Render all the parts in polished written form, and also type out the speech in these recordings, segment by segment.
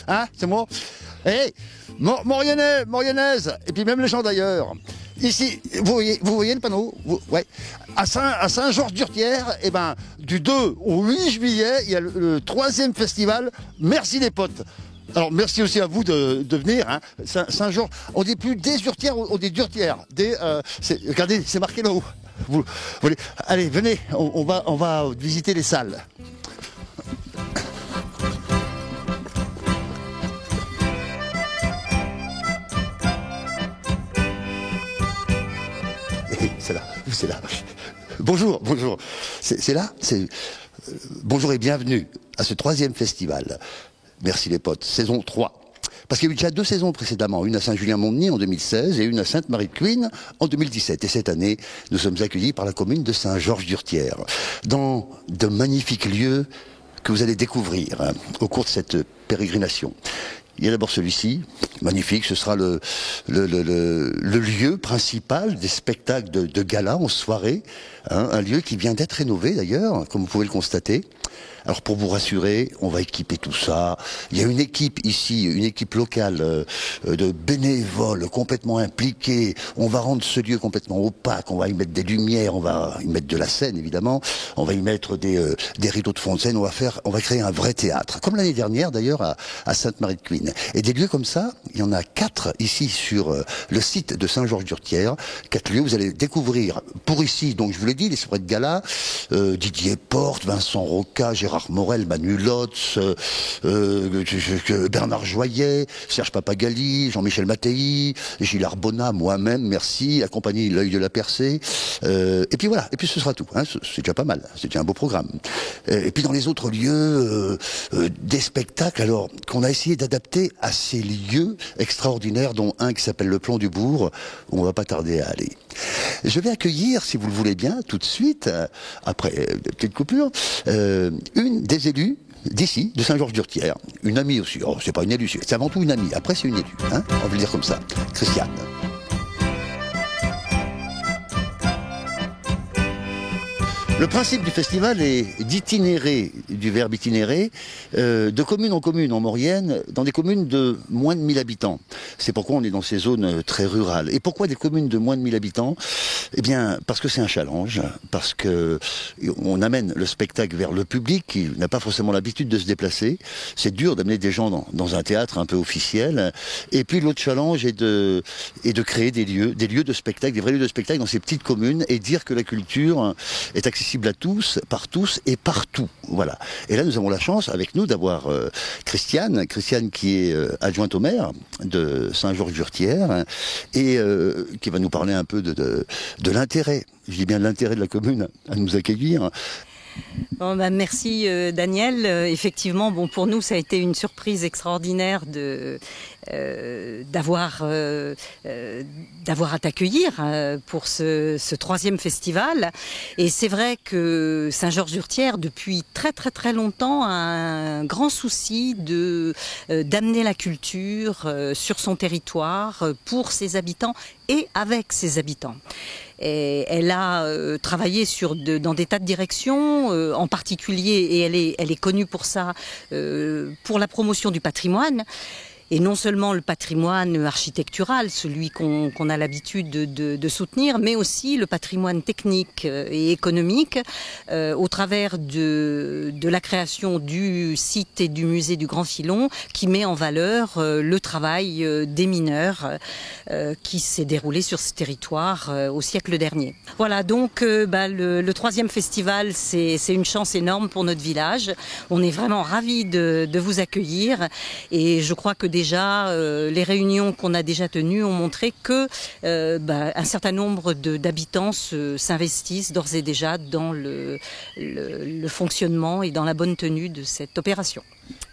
Hein, c'est moi. Eh, Morianaise, et puis même les gens d'ailleurs. Ici, vous voyez le panneau, ouais. À Saint-Georges-d'Urtière, eh ben, du 2 au 8 juillet, il y a le 3e festival. Merci les potes. Alors merci aussi à vous de venir. Hein. Saint-Georges, on dit plus des Urtières, on dit d'Urtière. Regardez, c'est marqué là-haut. Allez, venez, on va visiter les salles. C'est là. Bonjour. C'est là. Bonjour et bienvenue à ce 3e festival. Merci les potes. Saison 3. Parce qu'il y a eu déjà 2 saisons précédemment. Une à Saint-Julien-Montmagny en 2016 et une à Sainte-Marie-de-Cluny en 2017. Et cette année, nous sommes accueillis par la commune de Saint-Georges-d'Urtière. Dans de magnifiques lieux que vous allez découvrir au cours de cette pérégrination. Il y a d'abord celui-ci, magnifique, ce sera le lieu principal des spectacles de gala en soirée, hein, un lieu qui vient d'être rénové d'ailleurs, comme vous pouvez le constater. Alors pour vous rassurer, on va équiper tout ça. Il y a une équipe ici, une équipe locale de bénévoles complètement impliqués. On va rendre ce lieu complètement opaque. On va y mettre des lumières, on va y mettre de la scène évidemment. On va y mettre des rideaux de fond de scène. On va créer un vrai théâtre, comme l'année dernière d'ailleurs à Sainte-Marie-de-Cluny. Et des lieux comme ça, il y en a 4 ici sur le site de Saint-Georges-d'Urtière. 4 lieux, vous allez découvrir pour ici. Donc je vous l'ai dit, les soirées de gala, Didier Porte, Vincent Roca, Gérard Morel, Manu Lotz, Bernard Joyet, Serge Papagali, Jean-Michel Mattei, Gilles Arbona, moi-même, merci, accompagné l'œil de la percée. Et puis voilà, et puis ce sera tout. Hein, c'est déjà pas mal, c'est déjà un beau programme. Et puis dans les autres lieux, des spectacles alors qu'on a essayé d'adapter à ces lieux extraordinaires, dont un qui s'appelle le Plomb du Bourg, où on va pas tarder à aller. Je vais accueillir, si vous le voulez bien, tout de suite, après des petites coupures, une des élus d'ici, de Saint-Georges-d'Urtière. Une amie aussi. Oh, c'est pas une élue, c'est avant tout une amie. Après, c'est une élue. Hein, on va le dire comme ça. Christiane. Le principe du festival est d'itinérer, du verbe itinérer, de commune en commune en Maurienne, dans des communes de moins de 1000 habitants. C'est pourquoi on est dans ces zones très rurales. Et pourquoi des communes de moins de 1000 habitants ? Eh bien, parce que c'est un challenge, parce que on amène le spectacle vers le public qui n'a pas forcément l'habitude de se déplacer. C'est dur d'amener des gens dans un théâtre un peu officiel. Et puis l'autre challenge est de créer des lieux de spectacle, des vrais lieux de spectacle dans ces petites communes et dire que la culture est accessible à tous, par tous et partout. Voilà. Et là, nous avons la chance avec nous d'avoir Christiane qui est adjointe au maire de Saint-Georges-d'Urtière et qui va nous parler un peu de l'intérêt, je dis bien l'intérêt de la commune à nous accueillir. Bon, merci Daniel. Effectivement, bon, pour nous, ça a été une surprise extraordinaire d'avoir à t'accueillir pour ce 3e festival. Et c'est vrai que Saint-Georges-d'Urtière, depuis très très très longtemps, a un grand souci d'amener la culture sur son territoire, pour ses habitants et avec ses habitants. Et elle a travaillé dans des tas de directions, en particulier, et elle est connue pour ça, pour la promotion du patrimoine. Et non seulement le patrimoine architectural, celui qu'on a l'habitude de soutenir, mais aussi le patrimoine technique et économique au travers de la création du site et du musée du Grand Filon qui met en valeur le travail des mineurs qui s'est déroulé sur ce territoire au siècle dernier. Voilà, donc le 3e festival, c'est une chance énorme pour notre village. On est vraiment ravis de vous accueillir et je crois que déjà les réunions qu'on a déjà tenues ont montré que un certain nombre d'habitants s'investissent d'ores et déjà dans le fonctionnement et dans la bonne tenue de cette opération.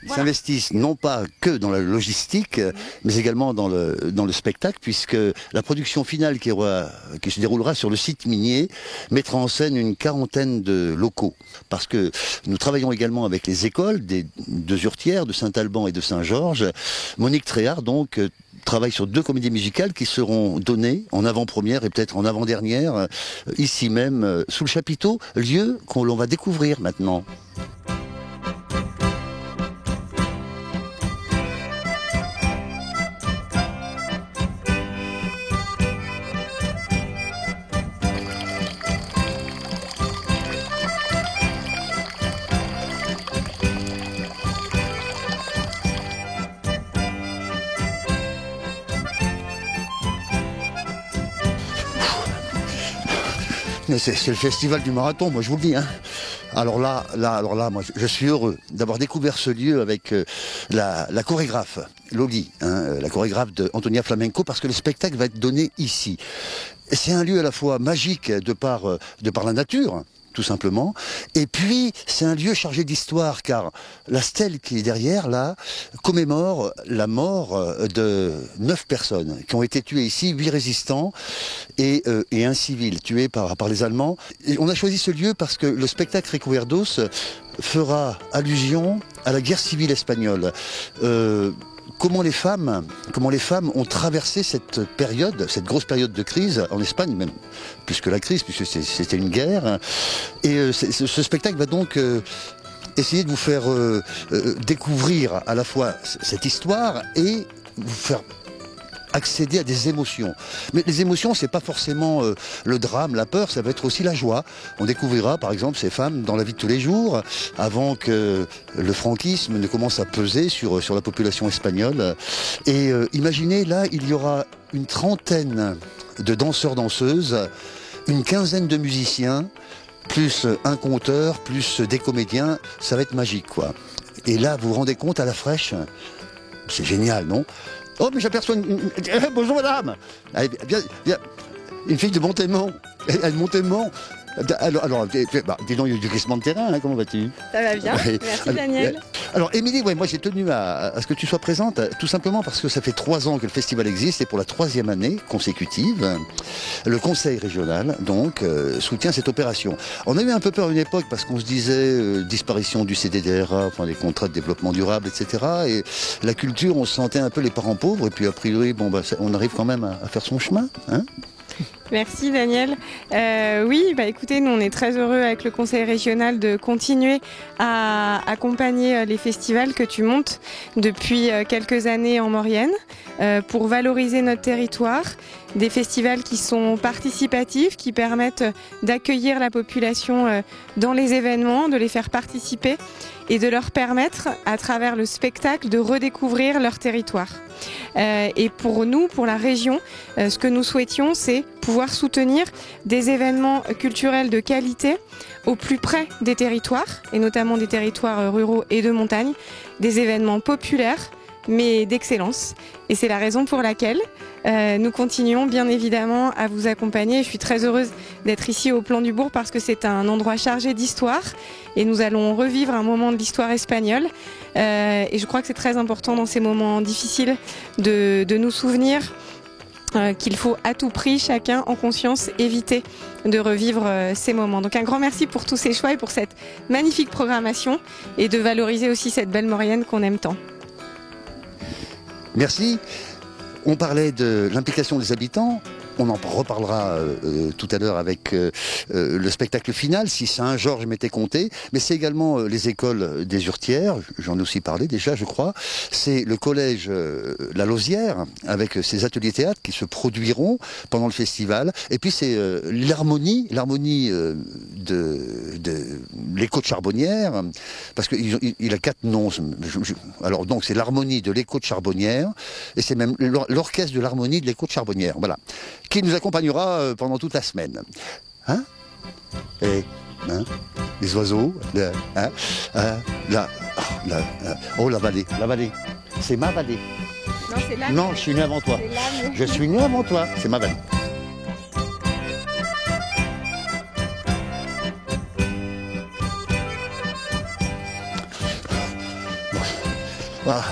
Ils s'investissent non pas que dans la logistique, mais également dans le spectacle, puisque la production finale qui se déroulera sur le site minier mettra en scène une quarantaine de locaux. Parce que nous travaillons également avec les écoles de Urtière, de Saint-Alban et de Saint-Georges. Monique Tréhard, donc, travaille sur 2 comédies musicales qui seront données en avant-première et peut-être en avant-dernière, ici même, sous le chapiteau, lieu qu'on va découvrir maintenant. mais c'est le festival du marathon, moi je vous le dis. Hein. Alors là, moi je suis heureux d'avoir découvert ce lieu avec la chorégraphe, Loli, hein, la chorégraphe de Antonia Flamenco, parce que le spectacle va être donné ici. C'est un lieu à la fois magique de par la nature, tout simplement. Et puis, c'est un lieu chargé d'histoire, car la stèle qui est derrière, là, commémore la mort de 9 personnes qui ont été tuées ici, 8 résistants et un civil tué par les Allemands. Et on a choisi ce lieu parce que le spectacle Recuerdos fera allusion à la guerre civile espagnole. Comment les femmes ont traversé cette période, cette grosse période de crise en Espagne, même plus que la crise, puisque c'était une guerre. Et ce spectacle va donc essayer de vous faire découvrir à la fois cette histoire et vous faire accéder à des émotions. Mais les émotions, c'est pas forcément le drame, la peur, ça va être aussi la joie. On découvrira par exemple ces femmes dans la vie de tous les jours, avant que le franquisme ne commence à peser sur la population espagnole. Et imaginez, là, il y aura une trentaine de danseurs-danseuses, une quinzaine de musiciens, plus un conteur, plus des comédiens, ça va être magique, quoi. Et là, vous vous rendez compte à la fraîche, c'est génial, non ? Oh, mais j'aperçois bonjour madame. Allez, bien, une fille de Montémont. Elle Montémont. Alors dis donc, il y a du glissement de terrain, hein, comment vas-tu? Ça va bien, merci Daniel. Alors Émilie, ouais, moi j'ai tenu à ce que tu sois présente, tout simplement parce que ça fait 3 ans que le festival existe et pour la 3e année consécutive, le conseil régional donc soutient cette opération. On a eu un peu peur à une époque parce qu'on se disait disparition du CDDRA, enfin les contrats de développement durable, etc. Et la culture, on se sentait un peu les parents pauvres et puis a priori, bon, bah, on arrive quand même à faire son chemin, hein. Merci Daniel. Oui, bah écoutez, nous on est très heureux avec le conseil régional de continuer à accompagner les festivals que tu montes depuis quelques années en Maurienne pour valoriser notre territoire. Des festivals qui sont participatifs, qui permettent d'accueillir la population dans les événements, de les faire participer et de leur permettre, à travers le spectacle, de redécouvrir leur territoire. Et pour nous, pour la région, ce que nous souhaitions, c'est pouvoir soutenir des événements culturels de qualité au plus près des territoires, et notamment des territoires ruraux et de montagne, des événements populaires, mais d'excellence. Et c'est la raison pour laquelle nous continuons bien évidemment à vous accompagner. Je suis très heureuse d'être ici au Plan du Bourg parce que c'est un endroit chargé d'histoire et nous allons revivre un moment de l'histoire espagnole. Et je crois que c'est très important dans ces moments difficiles de nous souvenir qu'il faut à tout prix, chacun en conscience, éviter de revivre ces moments. Donc un grand merci pour tous ces choix et pour cette magnifique programmation et de valoriser aussi cette belle Maurienne qu'on aime tant. Merci. On parlait de l'implication des habitants. On en reparlera tout à l'heure avec le spectacle final, si Saint-Georges m'était compté. Mais c'est également les écoles des Hurtières, j'en ai aussi parlé déjà, je crois. C'est le collège La Lausière, avec ses ateliers théâtre qui se produiront pendant le festival. Et puis c'est l'harmonie de l'écho de Charbonnières, parce qu'il a 4 noms. Alors donc c'est l'harmonie de l'écho de Charbonnières, et c'est même l'orchestre de l'harmonie de l'écho de Charbonnières. Voilà. Qui nous accompagnera pendant toute la semaine. Hein? Et, hein? Les oiseaux, la vallée. C'est ma vallée. Non, c'est là. Non, je suis né avant toi. Je suis né avant toi, c'est ma vallée. Voilà.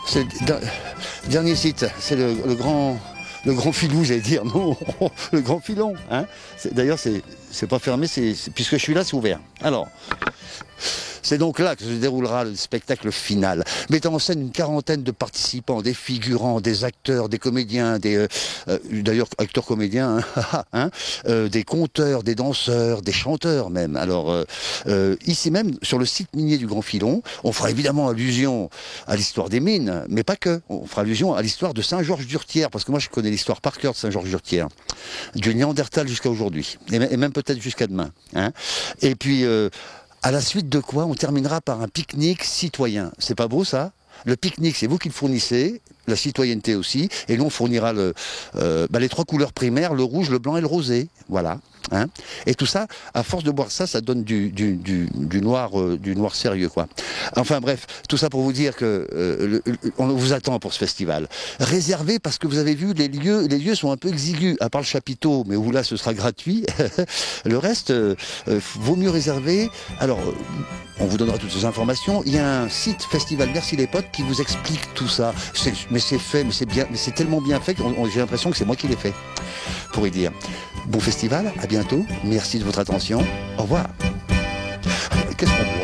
C'est le dernier site, c'est le grand filou, j'allais dire, non, le grand filon. Hein. D'ailleurs, c'est pas fermé, puisque je suis là, c'est ouvert. Alors, c'est donc là que se déroulera le spectacle final, mettant en scène une quarantaine de participants, des figurants, des acteurs, des comédiens, d'ailleurs acteurs-comédiens, hein, des conteurs, des danseurs, des chanteurs même. Alors, ici même, sur le site minier du Grand Filon, on fera évidemment allusion à l'histoire des mines, mais pas que. On fera allusion à l'histoire de Saint-Georges-d'Hurtières, parce que moi je connais l'histoire par cœur de Saint-Georges-d'Hurtières, du Néandertal jusqu'à aujourd'hui, et même peut-être jusqu'à demain. Hein. Et puis, à la suite de quoi, on terminera par un pique-nique citoyen. C'est pas beau ça? Le pique-nique, c'est vous qui le fournissez, la citoyenneté aussi, et nous on fournira les 3 couleurs primaires, le rouge, le blanc et le rosé. Voilà. Hein, et tout ça, à force de boire ça, ça donne du noir sérieux, quoi. Enfin bref, tout ça pour vous dire que on vous attend pour ce festival. Réservez, parce que vous avez vu, les lieux sont un peu exigus, à part le chapiteau, mais où là ce sera gratuit. Le reste, vaut mieux réserver. Alors, on vous donnera toutes ces informations. Il y a un site Festival Merci les Potes qui vous explique tout ça. Mais c'est fait, mais c'est bien, mais c'est tellement bien fait que j'ai l'impression que c'est moi qui l'ai fait, pour y dire. Bon festival, à bientôt. Merci de votre attention. Au revoir. Qu'est-ce qu'on peut